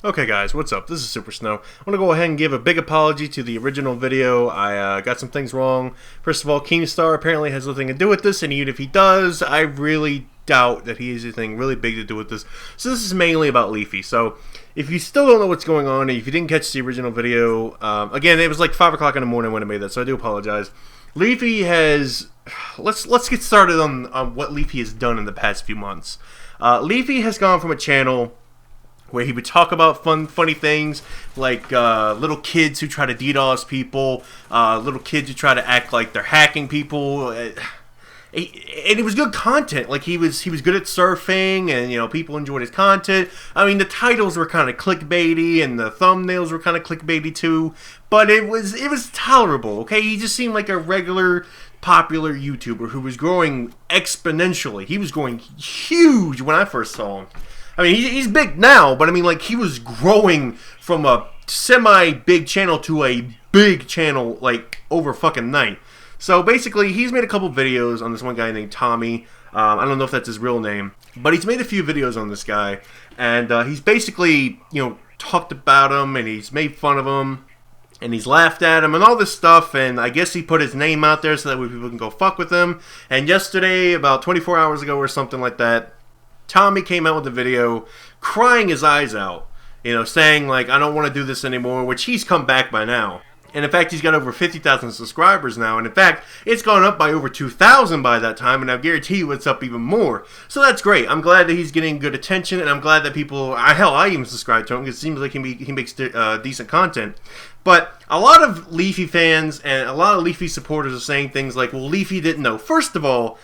Okay guys, what's up? This is Super Snow. I want to go ahead and give a big apology to the original video. I got some things wrong. First of all, Keemstar apparently has nothing to do with this, and even if he does, I really doubt that he has anything really big to do with this. So this is mainly about Leafy. So if you still don't know what's going on, and if you didn't catch the original video, again, it was like 5 o'clock in the morning when I made that, so I do apologize. Leafy has... Let's get started on what Leafy has done in the past few months. Leafy has gone from a channel where he would talk about funny things like little kids who try to DDoS people, little kids who try to act like they're hacking people, and it was good content. Like he was good at surfing, and people enjoyed his content. I mean, the titles were kind of clickbaity, and the thumbnails were kind of clickbaity too, but it was tolerable. Okay, he just seemed like a regular popular YouTuber who was growing exponentially. He was growing huge when I first saw him. I mean, he's big now, but I mean, like, he was growing from a semi-big channel to a big channel, like, over fucking night. So, basically, he's made a couple videos on this one guy named Tommy. I don't know if that's his real name, but he's made a few videos on this guy, and he's basically, talked about him, and he's made fun of him, and he's laughed at him, and all this stuff, and I guess he put his name out there so that way people can go fuck with him. And yesterday, about 24 hours ago or something like that, Tommy came out with a video crying his eyes out, saying, like, I don't want to do this anymore, which he's come back by now. And in fact, he's got over 50,000 subscribers now, and in fact, it's gone up by over 2,000 by that time, and I guarantee you it's up even more. So that's great. I'm glad that he's getting good attention, and I'm glad that people, hell, I even subscribe to him, because it seems like he makes decent content. But a lot of Leafy fans and a lot of Leafy supporters are saying things like, well, Leafy didn't know. First of all,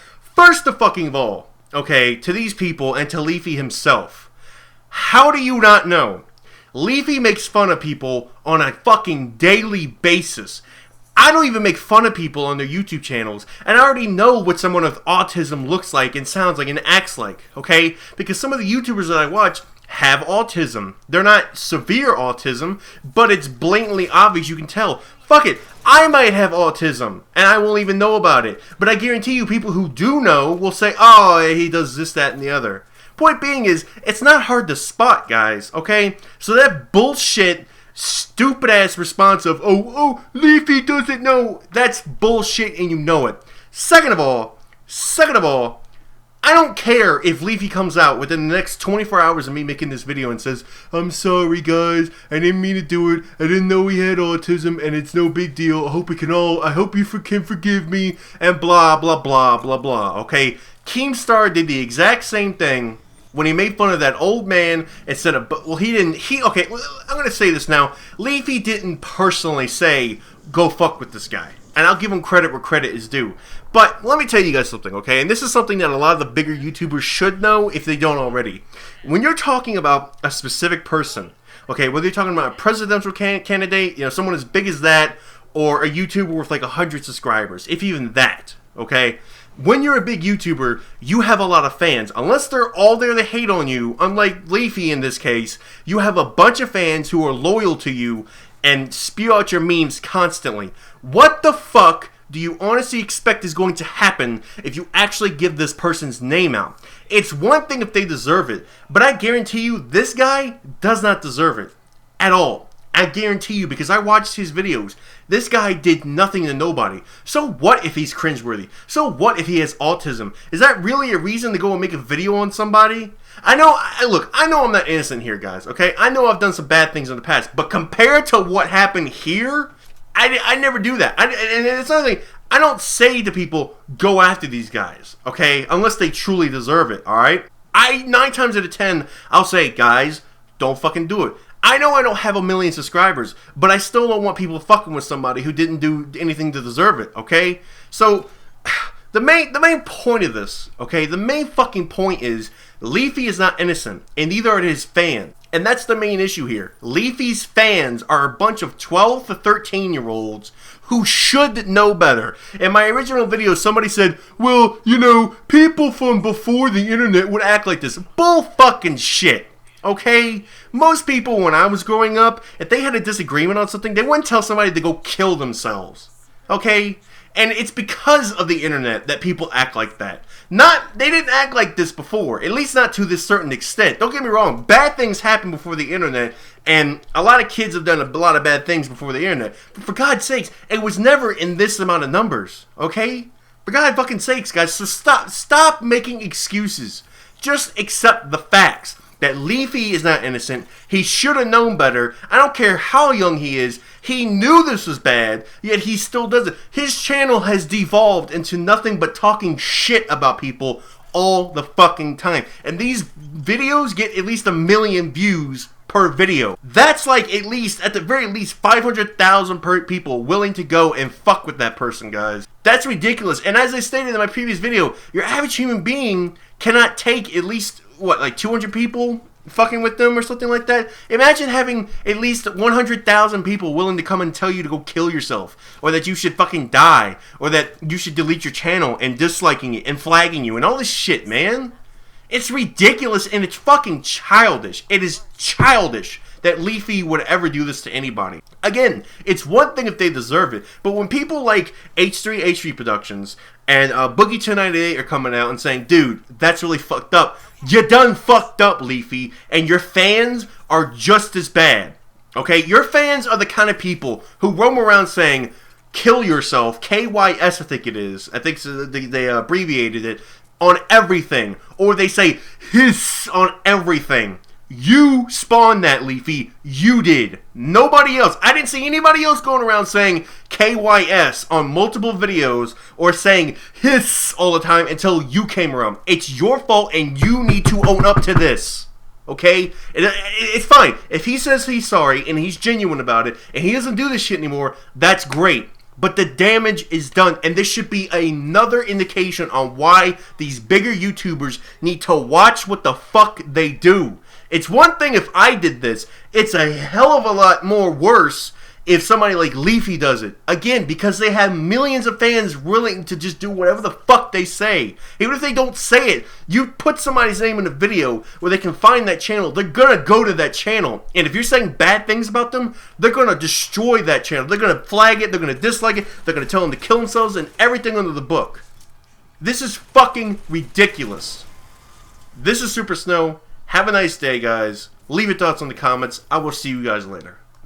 okay, to these people and to Leafy himself, how do you not know? Leafy makes fun of people on a fucking daily basis. I don't even make fun of people on their YouTube channels, and I already know what someone with autism looks like and sounds like and acts like, okay? Because some of the YouTubers that I watch have autism. They're not severe autism, but it's blatantly obvious. You can tell. Fuck it. I might have autism, and I won't even know about it. But I guarantee you people who do know will say, oh, he does this, that, and the other. Point being is, it's not hard to spot, guys, okay? So that bullshit, stupid-ass response of, oh, Leafy doesn't know, that's bullshit and you know it. Second of all, I don't care if Leafy comes out within the next 24 hours of me making this video and says, I'm sorry guys, I didn't mean to do it, I didn't know he had autism, and it's no big deal, I hope you can forgive me, and blah, blah, blah, blah, blah, okay? Keemstar did the exact same thing when he made fun of that old man instead of, okay, I'm gonna say this now, Leafy didn't personally say, go fuck with this guy. And I'll give him credit where credit is due. But let me tell you guys something, okay? And this is something that a lot of the bigger YouTubers should know if they don't already. When you're talking about a specific person, okay, whether you're talking about a presidential candidate, someone as big as that, or a YouTuber with like 100 subscribers, if even that, okay? When you're a big YouTuber, you have a lot of fans. Unless they're all there to hate on you, unlike Leafy in this case, you have a bunch of fans who are loyal to you and spew out your memes constantly. What the fuck do you honestly expect is going to happen if you actually give this person's name out? It's one thing if they deserve it, but I guarantee you this guy does not deserve it at all. I guarantee you, because I watched his videos. This guy did nothing to nobody. So what if he's cringeworthy? So what if he has autism? Is that really a reason to go and make a video on somebody? I know I'm not innocent here, guys, okay? I know I've done some bad things in the past, but compared to what happened here, I never do that. And it's another thing, I don't say to people, go after these guys, okay? Unless they truly deserve it, alright? 9 times out of 10, I'll say, guys, don't fucking do it. I know I don't have 1 million subscribers, but I still don't want people fucking with somebody who didn't do anything to deserve it, okay? So, the main point of this, okay, the main fucking point is, Leafy is not innocent, and neither are his fans. And that's the main issue here. Leafy's fans are a bunch of 12 to 13-year-olds who should know better. In my original video, somebody said, well, people from before the internet would act like this. Bull fucking shit. Okay? Most people, when I was growing up, if they had a disagreement on something, they wouldn't tell somebody to go kill themselves. Okay? And it's because of the internet that people act like that. They didn't act like this before, at least not to this certain extent. Don't get me wrong, bad things happened before the internet, and a lot of kids have done a lot of bad things before the internet. But for God's sakes, it was never in this amount of numbers, okay? For God's fucking sakes, guys, so stop making excuses. Just accept the facts. That Leafy is not innocent. He should have known better. I don't care how young he is. He knew this was bad, yet he still does it. His channel has devolved into nothing but talking shit about people all the fucking time. And these videos get at least 1 million views per video. That's like at the very least 500,000 people willing to go and fuck with that person, guys. That's ridiculous. And as I stated in my previous video, your average human being cannot take at least, what, like 200 people fucking with them or something like that? Imagine having at least 100,000 people willing to come and tell you to go kill yourself, or that you should fucking die, or that you should delete your channel, and disliking it and flagging you and all this shit, man. It's ridiculous, and it's fucking childish. It is childish that Leafy would ever do this to anybody. Again, it's one thing if they deserve it, but when people like H3 Productions and Boogie 298 are coming out and saying, dude, that's really fucked up. You done fucked up, Leafy, and your fans are just as bad. Okay? Your fans are the kind of people who roam around saying, kill yourself, KYS I think it is. I think they abbreviated it, on everything. Or they say, hiss on everything. You spawned that, Leafy. You did. Nobody else. I didn't see anybody else going around saying KYS on multiple videos or saying hiss all the time until you came around. It's your fault and you need to own up to this. Okay? It's fine. If he says he's sorry and he's genuine about it and he doesn't do this shit anymore, that's great. But the damage is done, and this should be another indication on why these bigger YouTubers need to watch what the fuck they do. It's one thing if I did this. It's a hell of a lot more worse if somebody like Leafy does it. Again, because they have millions of fans willing to just do whatever the fuck they say. Even if they don't say it, you put somebody's name in a video where they can find that channel, they're gonna go to that channel. And if you're saying bad things about them, they're gonna destroy that channel. They're gonna flag it, they're gonna dislike it, they're gonna tell them to kill themselves and everything under the book. This is fucking ridiculous. This is Super Snow. Have a nice day, guys. Leave your thoughts in the comments. I will see you guys later.